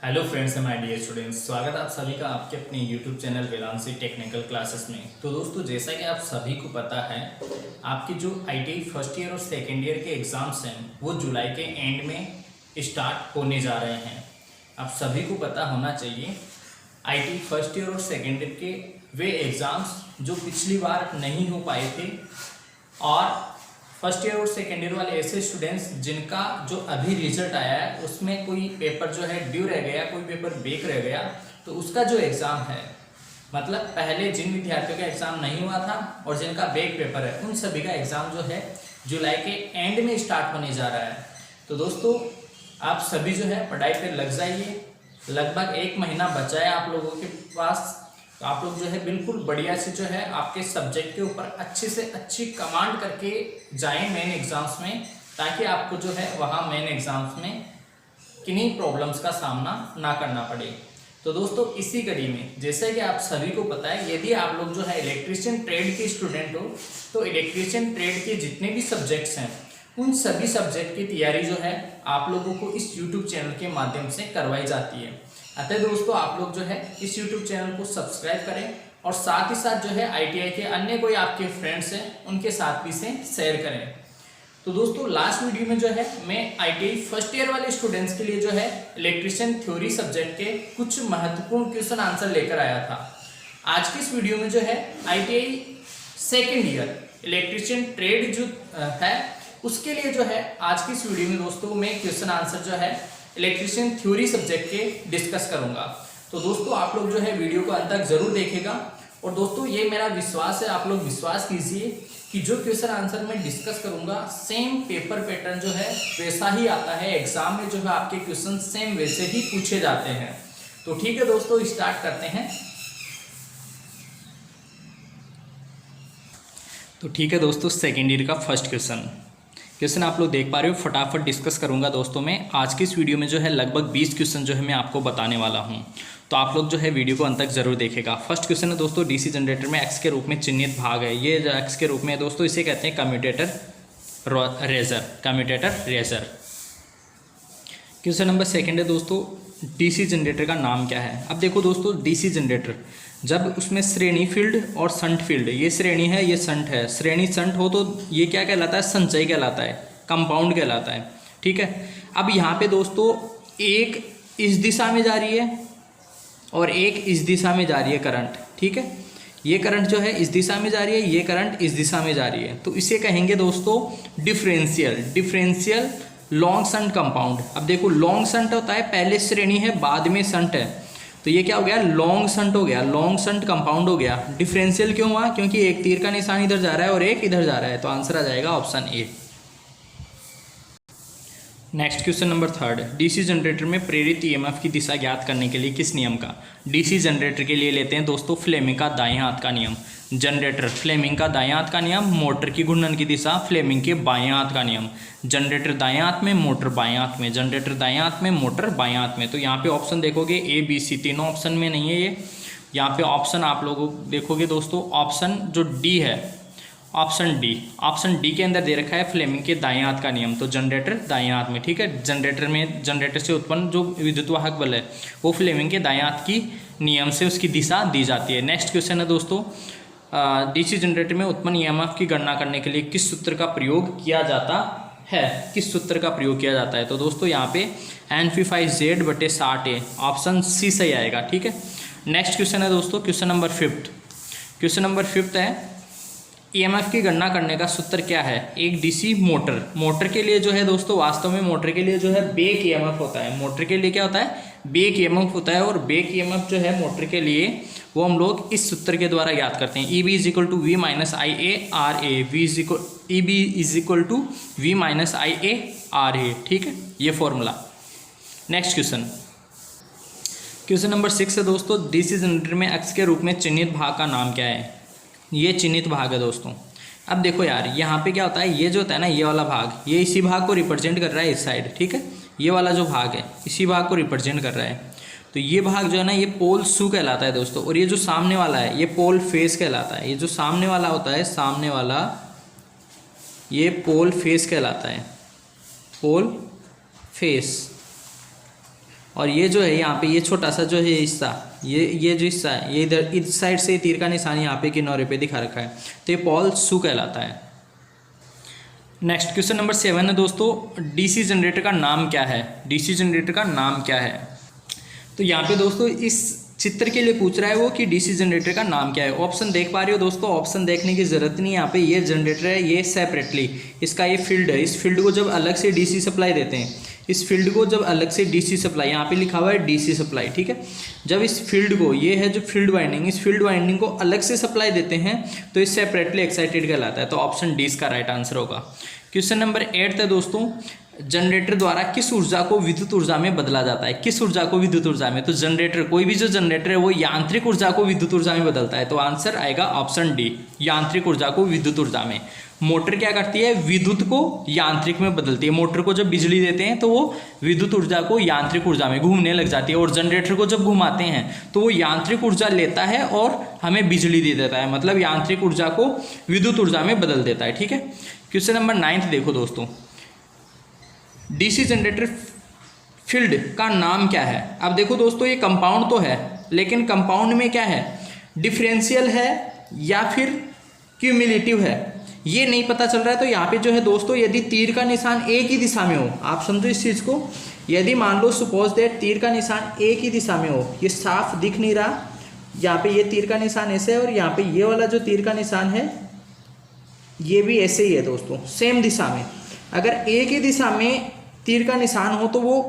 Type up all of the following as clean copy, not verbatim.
Hello friends and my dear students, स्वागत है आप सभी का आपके अपने YouTube channel Vedanshi technical classes में। तो दोस्तों, जैसा कि आप सभी को पता है, आपकी जो आईटीआई फर्स्ट ईयर और सेकेंड ईयर के एग्ज़ाम्स हैं वो जुलाई के एंड में स्टार्ट होने जा रहे हैं। आप सभी को पता होना चाहिए आईटीआई फर्स्ट ईयर और सेकेंड ईयर के वे एग्ज़ाम्स जो पिछली बार नहीं हो पाए थे, और फर्स्ट ईयर और सेकेंड ईयर वाले ऐसे स्टूडेंट्स जिनका जो अभी रिजल्ट आया है उसमें कोई पेपर जो है ड्यू रह गया, कोई पेपर बैक रह गया, तो उसका जो एग्ज़ाम है, मतलब पहले जिन विद्यार्थियों का एग्ज़ाम नहीं हुआ था और जिनका बैक पेपर है, उन सभी का एग्ज़ाम जो है जुलाई के एंड में स्टार्ट होने जा रहा है। तो दोस्तों, आप सभी जो है पढ़ाई पर लग जाइए। लगभग 1 महीना बचा है आप लोगों के पास। तो आप लोग जो है बिल्कुल बढ़िया से जो है आपके सब्जेक्ट के ऊपर अच्छे से अच्छी कमांड करके जाएं मेन एग्जाम्स में, ताकि आपको जो है वहाँ मेन एग्जाम्स में किन्हीं प्रॉब्लम्स का सामना ना करना पड़े। तो दोस्तों, इसी कड़ी में जैसे कि आप सभी को पता है, यदि आप लोग जो है इलेक्ट्रीशियन ट्रेड के स्टूडेंट हो, तो इलेक्ट्रीशियन ट्रेड के जितने भी सब्जेक्ट्स हैं उन सभी सब्जेक्ट की तैयारी जो है आप लोगों को इस यूट्यूब चैनल के माध्यम से करवाई जाती है। अतः दोस्तों, आप लोग जो है इस YouTube चैनल को सब्सक्राइब करें और साथ ही साथ जो है आईटीआई के अन्य कोई आपके फ्रेंड्स हैं उनके साथ भी इसे शेयर करें। तो दोस्तों, लास्ट वीडियो में जो है मैं आईटीआई फर्स्ट ईयर वाले स्टूडेंट्स के लिए जो है इलेक्ट्रीशियन थ्योरी सब्जेक्ट के कुछ महत्वपूर्ण क्वेश्चन आंसर लेकर आया था। आज की इस वीडियो में जो है ITI second year electrician trade जो है उसके लिए जो है आज की इस वीडियो में दोस्तों मैं क्वेश्चन आंसर जो है इलेक्ट्रीशियन थ्योरी सब्जेक्ट के डिस्कस करूंगा। तो दोस्तों, आप लोग जो है वीडियो को अंत तक जरूर देखेगा। और दोस्तों, ये मेरा विश्वास है, आप लोग विश्वास कीजिए कि जो क्वेश्चन आंसर मैं डिस्कस करूंगा सेम पेपर पैटर्न जो है वैसा ही आता है। एग्जाम में जो है आपके क्वेश्चन सेम वैसे ही पूछे जाते हैं। तो ठीक है दोस्तों, स्टार्ट करते हैं। तो ठीक है दोस्तों, सेकेंड ईयर का फर्स्ट क्वेश्चन आप लोग देख पा रहे हो। फटाफट डिस्कस करूंगा दोस्तों मैं। आज की इस वीडियो में जो है लगभग 20 क्वेश्चन जो है मैं आपको बताने वाला हूं। तो आप लोग जो है वीडियो को अंत तक जरूर देखेगा। फर्स्ट क्वेश्चन है दोस्तों, डीसी जनरेटर में एक्स के रूप में चिन्हित भाग है। ये एक्स के रूप में है दोस्तों, इसे कहते हैं commutator riser. Question number second है दोस्तों, डीसी जनरेटर का नाम क्या है। अब देखो दोस्तों, डीसी जनरेटर जब उसमें श्रेणी फील्ड और संट फील्ड, ये श्रेणी है ये संट है, श्रेणी संट हो तो ये क्या कहलाता है, संचय कहलाता है, कंपाउंड कहलाता है। ठीक है। अब यहाँ पे दोस्तों एक इस दिशा में जा रही है और एक इस दिशा में जा रही है करंट। ठीक है। ये करंट जो है इस दिशा में जा रही है, ये करंट इस दिशा में जा रही है, तो इसे कहेंगे दोस्तों डिफरेंशियल लॉन्ग संट कंपाउंड। अब देखो, लॉन्ग संट होता है पहले श्रेणी है बाद में संट है, तो ये क्या हो गया, लॉन्ग संट हो गया, लॉन्ग संट कंपाउंड हो गया। डिफरेंशियल क्यों हुआ, क्योंकि एक तीर का निशान इधर जा रहा है और एक इधर जा रहा है, तो आंसर आ जाएगा option A. Next question number third, DC generator में प्रेरित ईएमएफ की दिशा ज्ञात करने के लिए किस नियम का। डीसी जनरेटर के लिए लेते हैं दोस्तों फ्लेमिंग का दाएं हाथ का नियम। जनरेटर फ्लेमिंग का दाएं हाथ का नियम, मोटर की घूर्णन की दिशा फ्लेमिंग के बाएं हाथ का नियम। जनरेटर दाएं हाथ में, मोटर बाएं हाथ में, जनरेटर दाएं हाथ में, मोटर बाएं हाथ में। तो यहाँ पे ऑप्शन देखोगे ए बी सी, तीनों ऑप्शन में नहीं है ये। यहाँ पे ऑप्शन आप लोग देखोगे दोस्तों, ऑप्शन जो डी है, ऑप्शन डी के अंदर दे रखा है फ्लेमिंग के दाएं हाथ का नियम, तो जनरेटर दाएं हाथ में। ठीक है। जनरेटर से उत्पन्न जो विद्युत वाहक बल है वो फ्लेमिंग के दाएं हाथ की नियम से उसकी दिशा दी जाती है। नेक्स्ट क्वेश्चन है दोस्तों, डीसी जनरेटर में उत्पन्न ईएमएफ की गणना करने के लिए किस सूत्र का प्रयोग किया जाता है, किस सूत्र का प्रयोग किया जाता है। तो दोस्तों यहाँ पे N/60A, ऑप्शन सी सही आएगा। ठीक है। नेक्स्ट क्वेश्चन है दोस्तों, क्वेश्चन नंबर फिफ्थ है, ईएमएफ की गणना करने का सूत्र क्या है। एक डीसी मोटर के लिए जो है दोस्तों, वास्तव में मोटर के लिए जो है बेक ईएमएफ होता है। मोटर के लिए क्या होता है, बेक ईएमएफ होता है। और बेक ईएमएफ जो है मोटर के लिए वो हम लोग इस सूत्र के द्वारा ज्ञात करते हैं, EB = V - IA/RA, EB = V - IA/RA। ठीक है, ये फॉर्मूला। नेक्स्ट क्वेश्चन नंबर 6 है दोस्तों, डीसी जनरेटर में एक्स के रूप में चिन्हित भाग का नाम क्या है। ये चिन्हित भाग है दोस्तों। अब देखो यार, यहाँ पे क्या होता है, ये जो होता है ना, ये वाला भाग, ये इसी भाग को रिप्रेजेंट कर रहा है इस साइड। ठीक है। ये वाला जो भाग है इसी भाग को रिप्रेजेंट कर रहा है, तो ये भाग जो है ना, ये पोल सू कहलाता है दोस्तों। और ये जो सामने वाला है ये पोल फेस कहलाता है। ये जो सामने वाला होता है, सामने वाला, ये पोल फेस कहलाता है, पोल फेस। और ये जो है यहाँ पे ये छोटा सा जो है हिस्सा, ये जो हिस्सा है, ये इधर इस साइड से तीर का निशान यहाँ पे किनारे पे दिखा रखा है, तो ये पोल सू कहलाता है। नेक्स्ट क्वेश्चन नंबर 7 है दोस्तों, डीसी जनरेटर का नाम क्या है? डीसी जनरेटर का नाम क्या है? तो यहाँ पे दोस्तों इस चित्र के लिए पूछ रहा है वो कि डीसी जनरेटर का नाम क्या है। ऑप्शन देख पा रहे हो दोस्तों, ऑप्शन देखने की जरूरत नहीं है। यहाँ पे ये जनरेटर है, ये सेपरेटली इसका ये फील्ड है, इस फील्ड को जब अलग से डीसी सप्लाई देते हैं, इस फील्ड को जब अलग से डीसी सप्लाई, यहाँ पे लिखा हुआ है डीसी सप्लाई, ठीक है। जब इस फील्ड को, ये है जो फील्ड वाइंडिंग, इस फील्ड वाइंडिंग को अलग से सप्लाई देते हैं तो इस सेपरेटली एक्साइटेड कहलाता है। तो ऑप्शन डी इसका राइट आंसर होगा। क्वेश्चन नंबर 8 है दोस्तों, जनरेटर द्वारा किस ऊर्जा को विद्युत ऊर्जा में बदला जाता है? किस ऊर्जा को विद्युत ऊर्जा में? तो जनरेटर, कोई भी जो जनरेटर है वो यांत्रिक ऊर्जा को विद्युत ऊर्जा में बदलता है, तो आंसर आएगा ऑप्शन डी, यांत्रिक ऊर्जा को विद्युत ऊर्जा में। मोटर क्या करती है? विद्युत को यांत्रिक में बदलती है। मोटर को जब बिजली देते हैं तो वो विद्युत ऊर्जा को यांत्रिक ऊर्जा में घूमने लग जाती है, और जनरेटर को जब घुमाते हैं तो वो यांत्रिक ऊर्जा लेता है और हमें बिजली दे देता है, मतलब यांत्रिक ऊर्जा को विद्युत ऊर्जा में बदल देता है, ठीक है। क्वेश्चन नंबर 9 देखो दोस्तों, डीसी जनरेटर फील्ड का नाम क्या है? अब देखो दोस्तों, ये कंपाउंड तो है, लेकिन कंपाउंड में क्या है, डिफरेंशियल है या फिर क्यूमुलेटिव है, ये नहीं पता चल रहा है। तो यहाँ पे जो है दोस्तों, यदि तीर का निशान एक ही दिशा में हो, आप समझो इस चीज़ को, यदि मान लो सपोज दैट तीर का निशान एक ही दिशा में हो, ये साफ दिख नहीं रहा, यहाँ पे ये तीर का निशान ऐसे है और यहाँ पे ये वाला जो तीर का निशान है ये भी ऐसे ही है दोस्तों, सेम दिशा में। अगर एक ही दिशा में तीर का निशान हो तो वो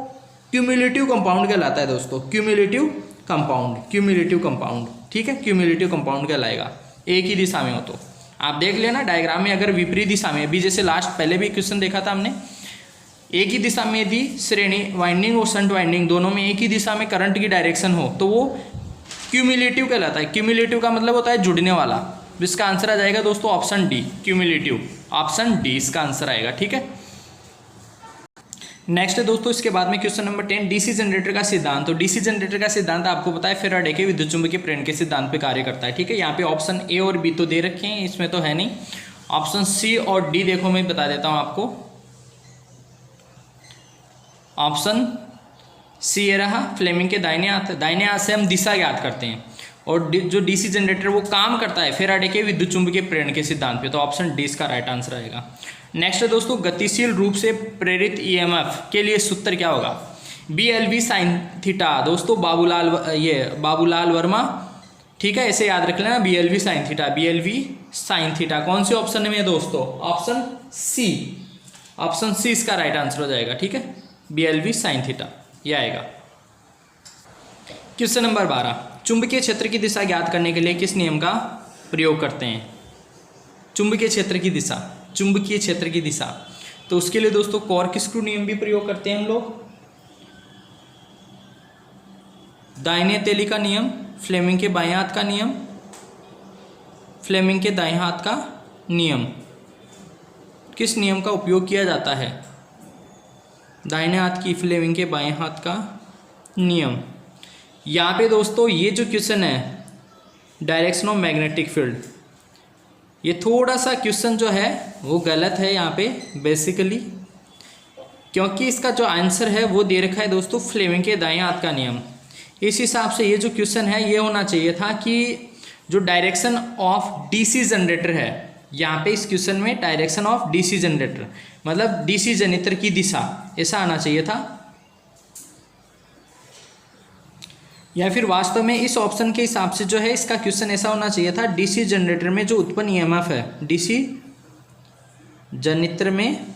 क्यूमुलेटिव कंपाउंड कहलाता है दोस्तों, क्यूमुलेटिव कंपाउंड, क्यूमुलेटिव कंपाउंड, ठीक है, क्यूमुलेटिव कंपाउंड कहलाएगा एक ही दिशा में हो तो। आप देख लेना डायग्राम में, अगर विपरीत दिशा में, अभी जैसे लास्ट पहले भी क्वेश्चन देखा था हमने, एक ही दिशा में यदि श्रेणी वाइंडिंग और शंट वाइंडिंग दोनों में एक ही दिशा में करंट की डायरेक्शन हो तो वो क्यूमुलेटिव कहलाता है। क्यूमुलेटिव का मतलब होता है जुड़ने वाला। इसका आंसर आ जाएगा दोस्तों option D, cumulative, option D इसका आंसर आएगा, ठीक है। नेक्स्ट है दोस्तों, इसके बाद में क्वेश्चन नंबर 10, डीसी जनरेटर का सिद्धांत। तो डीसी जनरेटर का सिद्धांत आपको पता है फैराडे के विद्युत चुंबकीय प्रेरण के सिद्धांत पे कार्य करता है, ठीक है। यहाँ पे ऑप्शन ए और बी तो दे रखे हैं, इसमें तो है नहीं। ऑप्शन सी और डी देखो मैं बता देता हूँ आपको। ऑप्शन सी ये रहा, फ्लेमिंग के दाहिने हाथ से हम दिशा ज्ञात करते हैं, और जो डीसी जनरेटर वो काम करता है फैराडे के विद्युत चुंबकीय प्रेरण के सिद्धांत पे, तो ऑप्शन डी इसका राइट आंसर आएगा। नेक्स्ट है दोस्तों, गतिशील रूप से प्रेरित ईएमएफ के लिए सूत्र क्या होगा? BLV sine theta. दोस्तों बाबूलाल वर्मा, ठीक है, ऐसे याद रख लेना, BLV sine theta, BLV sine theta. कौन से ऑप्शन में है दोस्तों? ऑप्शन सी, ऑप्शन सी इसका राइट आंसर हो जाएगा, ठीक है, BLV साइन थीटा ये आएगा। क्वेश्चन नंबर 12, चुंबकीय क्षेत्र की दिशा ज्ञात करने के लिए किस नियम का प्रयोग करते हैं? चुंबकीय क्षेत्र की दिशा, चुंबकीय क्षेत्र की दिशा, तो उसके लिए दोस्तों कॉर्कस्क्रू नियम भी प्रयोग करते हैं हम लोग, दाहिने हथेली का नियम, फ्लेमिंग के बाएं हाथ का नियम, फ्लेमिंग के दाएं हाथ का नियम। किस नियम का उपयोग किया जाता है? दाहिने हाथ की फ्लेमिंग के बाएं हाथ का नियम। यहाँ पे दोस्तों ये जो क्वेश्चन है डायरेक्शन ऑफ मैग्नेटिक फील्ड, ये थोड़ा सा क्वेश्चन जो है वो गलत है यहाँ पे बेसिकली, क्योंकि इसका जो आंसर है वो दे रखा है दोस्तों फ्लेमिंग के दाएं हाथ का नियम। इस हिसाब से ये जो क्वेश्चन है ये होना चाहिए था कि जो डायरेक्शन ऑफ डीसी जनरेटर है, यहाँ पे इस क्वेश्चन में डायरेक्शन ऑफ डीसी जनरेटर मतलब डीसी जनरेटर की दिशा, ऐसा आना चाहिए था। या फिर वास्तव में इस ऑप्शन के हिसाब से जो है इसका क्वेश्चन ऐसा होना चाहिए था, डीसी जनरेटर में जो उत्पन्न ईएमएफ है, डीसी जनरेटर में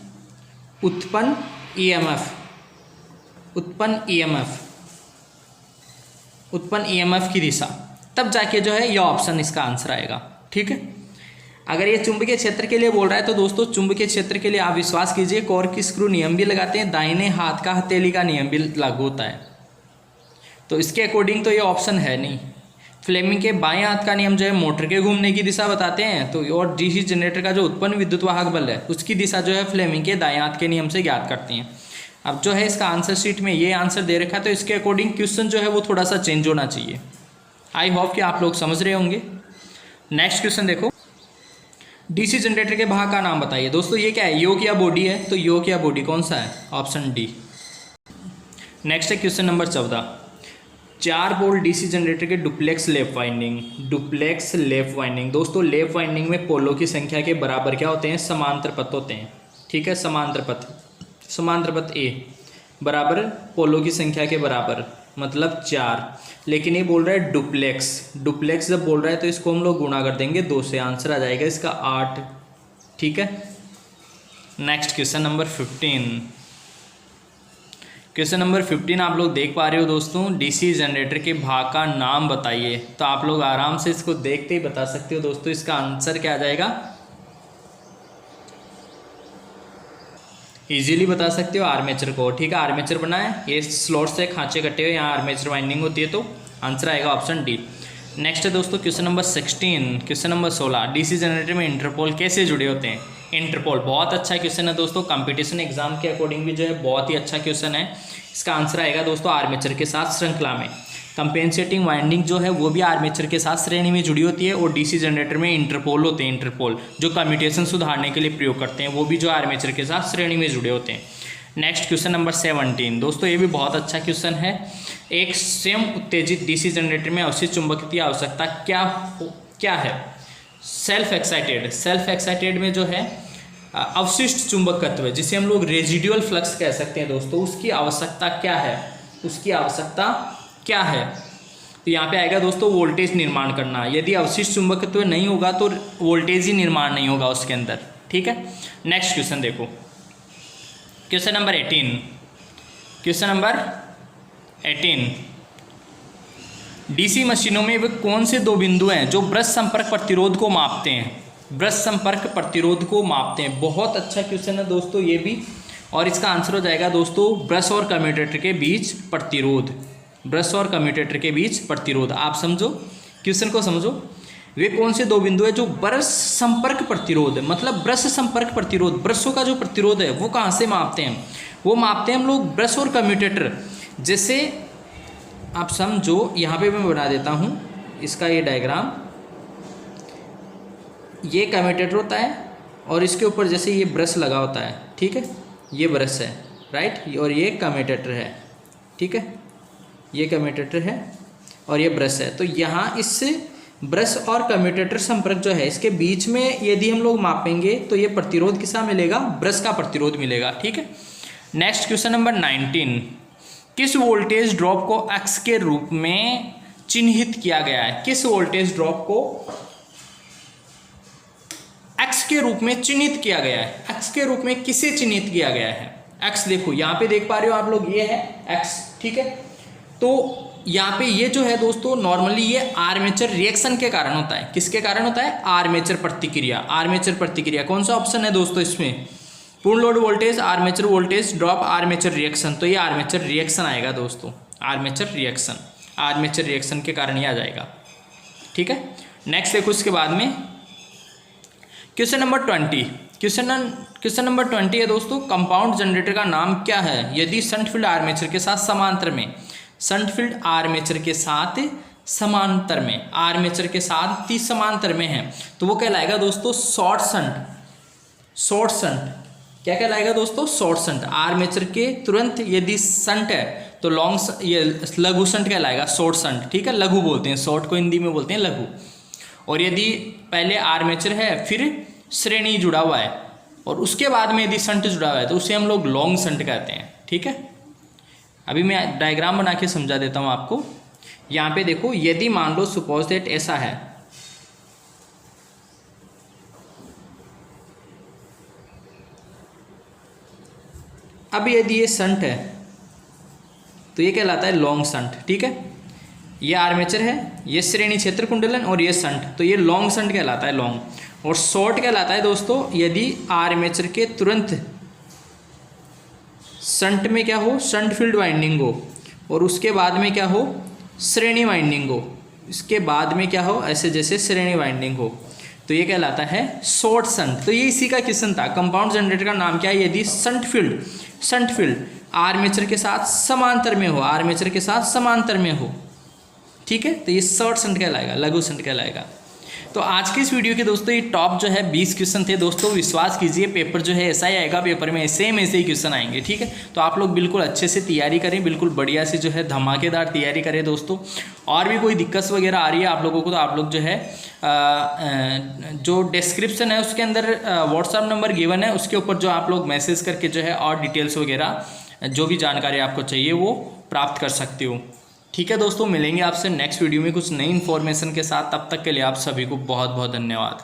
उत्पन्न ईएमएफ की दिशा, तब जाके जो है यह ऑप्शन इसका आंसर आएगा, ठीक है। अगर ये चुंबकीय क्षेत्र के लिए बोल रहा है तो दोस्तों चुंबकीय क्षेत्र के लिए आप विश्वास कीजिए कॉर्कस्क्रू नियम भी लगाते हैं, दाहिने हाथ का हथेली का नियम भी लागू होता है, तो इसके अकॉर्डिंग तो ये ऑप्शन है नहीं। फ्लेमिंग के बाएं हाथ का नियम जो है मोटर के घूमने की दिशा बताते हैं, तो और डीसी जनरेटर का जो उत्पन्न विद्युत वाहक बल है उसकी दिशा जो है फ्लेमिंग के दाएं हाथ के नियम से ज्ञात करते हैं। अब जो है इसका आंसर शीट में ये आंसर दे रखा है, तो इसके अकॉर्डिंग क्वेश्चन जो है वो थोड़ा सा चेंज होना चाहिए। आई होप कि आप लोग समझ रहे होंगे। नेक्स्ट क्वेश्चन देखो, डीसी जनरेटर के भाग का नाम बताइए। दोस्तों ये क्या है, योक या बॉडी है, तो योक या बॉडी कौन सा है? Option D. नेक्स्ट है question number 14, 4 pole DC generator के duplex lap winding. Duplex lap winding दोस्तों, लैप वाइंडिंग में पोलों की संख्या के बराबर क्या होते हैं? समांतर पथ होते हैं। ठीक है, समांतर पथ ए बराबर पोलों की संख्या के बराबर, मतलब 4। लेकिन ये बोल रहा है डुप्लेक्स जब बोल रहा है तो इसको हम लोग गुणा कर देंगे 2 से, आंसर आ जाएगा इसका 8। ठीक है, next question number 15। Question number 15 आप लोग देख पा रहे हो दोस्तों, डीसी जनरेटर के भाग का नाम बताइए। तो आप लोग आराम से इसको देखते ही बता सकते हो दोस्तों, इसका आंसर क्या आ जाएगा? इजीली बता सकते हो आर्मेचर को। ठीक है, आर्मेचर बना है, ये स्लॉट से खांचे कटे हुए, यहाँ आर्मेचर वाइंडिंग होती है, तो आंसर आएगा ऑप्शन डी। नेक्स्ट है दोस्तों question number 16। Question number 16, DC generator में इंटरपोल कैसे जुड़े होते हैं? इंटरपोल बहुत अच्छा क्वेश्चन है दोस्तों, कंपटीशन एग्जाम के अकॉर्डिंग भी जो है बहुत ही अच्छा क्वेश्चन है। इसका आंसर आएगा दोस्तों आर्मेचर के साथ श्रृंखला में। कंपेंसेटिंग वाइंडिंग जो है वो भी आर्मेचर के साथ श्रेणी में जुड़ी होती है, और डीसी जनरेटर में इंटरपोल होते हैं, इंटरपोल जो कम्यूटेशन सुधारने के लिए प्रयोग करते हैं, वो भी जो आर्मेचर के साथ श्रेणी में जुड़े होते हैं। नेक्स्ट क्वेश्चन नंबर 17 दोस्तों, ये भी बहुत अच्छा क्वेश्चन है। एक स्वयं उत्तेजित डीसी जनरेटर में अवशिष्ट चुंबकीय आवश्यकता क्या है? सेल्फ एक्साइटेड में जो है अवशिष्ट चुंबकत्व, जिसे हम लोग रेजिडुअल फ्लक्स कह सकते हैं दोस्तों, उसकी आवश्यकता क्या है? तो यहाँ पे आएगा दोस्तों वोल्टेज निर्माण करना। यदि अवशिष्ट चुंबकत्व नहीं होगा तो वोल्टेज ही निर्माण नहीं होगा उसके अंदर। ठीक है, नेक्स्ट क्वेश्चन देखो, क्वेश्चन नंबर 18। डीसी मशीनों में वे कौन से 2 बिंदु हैं जो ब्रश संपर्क प्रतिरोध को मापते हैं? बहुत अच्छा क्वेश्चन है दोस्तों ये भी, और इसका आंसर हो जाएगा दोस्तों ब्रश और कम्यूटेटर के बीच प्रतिरोध। आप समझो, क्वेश्चन को समझो, वे कौन से 2 बिंदु है जो ब्रश संपर्क प्रतिरोध, मतलब ब्रश संपर्क प्रतिरोध, ब्रशों का जो प्रतिरोध है वो कहाँ से मापते हैं? वो मापते हैं हम लोग ब्रश और कम्यूटेटर। जैसे आप समझो, यहाँ पे मैं बना देता हूँ इसका ये डायग्राम। ये कम्यूटेटर होता है और इसके ऊपर जैसे ये ब्रश लगा होता है। ठीक है, ये ब्रश है, राइट, और ये कम्यूटेटर है। ठीक है, ये कम्यूटेटर है और ये ब्रश है। तो यहाँ इससे ब्रश और कम्यूटेटर संपर्क जो है इसके बीच में यदि हम लोग मापेंगे तो ये प्रतिरोध किसका मिलेगा? ब्रश का प्रतिरोध मिलेगा। ठीक है, नेक्स्ट क्वेश्चन नंबर 19, किस वोल्टेज ड्रॉप को एक्स के रूप में चिन्हित किया गया है? किस वोल्टेज ड्रॉप को एक्स के रूप में चिन्हित किया गया है? एक्स के रूप में किसे चिन्हित किया गया है? एक्स देखो यहाँ पे देख पा रहे हो आप लोग, ये है एक्स। ठीक है, तो यहाँ पे ये जो है दोस्तों नॉर्मली ये आर्मेचर रिएक्शन के कारण होता है। किसके कारण होता है? आर्मेचर प्रतिक्रिया। कौन सा ऑप्शन है दोस्तों इसमें? पूर्ण load voltage, armature voltage drop, armature reaction. तो ये आर्मेचर रिएक्शन आएगा दोस्तों, आर्मेचर रिएक्शन के कारण ये आ जाएगा। ठीक है, नेक्स्ट देखो इसके बाद में क्वेश्चन नंबर 20। क्वेश्चन नंबर 20 है दोस्तों, कंपाउंड जनरेटर का नाम क्या है यदि शंट फील्ड आर्मेचर के साथ समांतर में? आर्मेचर के साथ समांतर में है तो वो कहलाएगा दोस्तों शॉर्ट शंट। क्या कहलाएगा दोस्तों? Short shunt. आर्मेचर के तुरंत यदि शंट है तो ये लघु शंट कहलाएगा, शॉर्ट शंट। ठीक है, लघु बोलते हैं, शॉर्ट को हिंदी में बोलते हैं लघु। और यदि पहले आर्मेचर है फिर श्रेणी जुड़ा हुआ है और उसके बाद में यदि शंट जुड़ा हुआ है तो उसे हम लोग लॉन्ग शंट कहते हैं। ठीक है, अभी मैं डायग्राम बना के समझा देता हूँ आपको। यहाँ पे देखो, यदि मान लो सपोज दैट ऐसा है, अब यदि ये शंट है तो ये कहलाता है लॉन्ग शंट। ठीक है, ये आर्मेचर है, ये श्रेणी क्षेत्र कुंडलन और ये शंट, तो ये लॉन्ग शंट कहलाता है, लॉन्ग। और शॉर्ट कहलाता है दोस्तों यदि आर्मेचर के तुरंत शंट में क्या हो? शंट फील्ड वाइंडिंग हो, और उसके बाद में क्या हो? श्रेणी वाइंडिंग हो। इसके बाद में क्या हो? ऐसे जैसे श्रेणी वाइंडिंग हो, तो ये कहलाता है शॉर्ट शंट। तो ये इसी का क्वेश्चन था। कंपाउंड जनरेटर का नाम क्या है यदि शंट फील्ड आर्मेचर के साथ समांतर में हो, ठीक है, तो ये शॉर्ट शंट कहलाएगा, लघु शंट कहलाएगा। तो आज के इस वीडियो के दोस्तों ये टॉप जो है 20 क्वेश्चन थे दोस्तों। विश्वास कीजिए पेपर जो है ऐसा ही आएगा, पेपर में सेम ऐसे ही क्वेश्चन आएंगे, ठीक है। तो आप लोग बिल्कुल अच्छे से तैयारी करें, बिल्कुल बढ़िया से जो है धमाकेदार तैयारी करें दोस्तों। और भी कोई दिक्कत वगैरह आ रही है आप लोगों को तो आप लोग जो है जो डिस्क्रिप्शन है उसके अंदर व्हाट्सअप नंबर गिवन है, उसके ऊपर जो आप लोग मैसेज करके जो है और डिटेल्स वगैरह जो भी जानकारी आपको चाहिए वो प्राप्त कर सकते हो, ठीक है दोस्तों। मिलेंगे आपसे नेक्स्ट वीडियो में कुछ नई इन्फॉर्मेशन के साथ, तब तक के लिए आप सभी को बहुत बहुत धन्यवाद।